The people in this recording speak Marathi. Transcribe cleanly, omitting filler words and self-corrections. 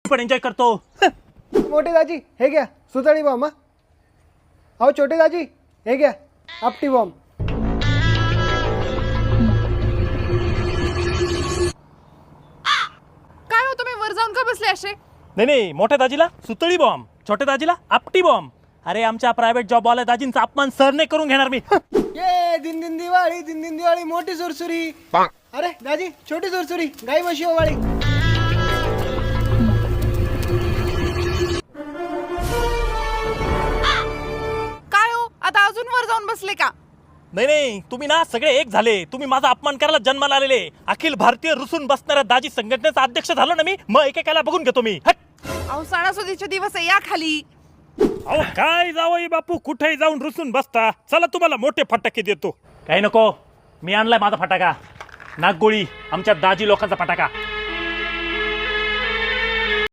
पण एन्जॉय करतो. मोठे दाजी हे घ्या सुतळी बॉम्ब. अहो छोटे दाजी हे घ्या आपटी बॉम्ब. काय हो तुम्ही वर जाऊन का बसले असे? नाही, मोठ्या दाजीला सुतळी बॉम्ब, छोट्या दाजीला आपटी बॉम्ब. अरे आमच्या प्रायव्हेट जॉब वाल्या दाजींचा अपमान सर नाही करून घेणार मी. ये दिन दिन दिवाळी मोठी सुरसुरी. अरे दाजी छोटी सुरसुरी गाई म्हशी ओवाळी. काय हो आता अजून वर जाऊन बसले का? नाही, तुम्ही ना सगळे एक झाले. तुम्ही माझा अपमान करायला जन्माला आलेले. अखिल भारतीय रुसून बसणाऱ्या दाजी संघटनेचा अध्यक्ष झालो ना मी, मग एकेकाला बघून घेतो मी. हट. अहो सणासुदीचे दिवस आहे, या खाली. अहो काय जावई बापू, कुठेही जाऊन रुसून बसता. चला तुम्हाला मोठे फटाके देतो. काही नको, मी आणलाय माझा फटाका. नागगोळी, आमच्या दाजी लोकांचा फटाका.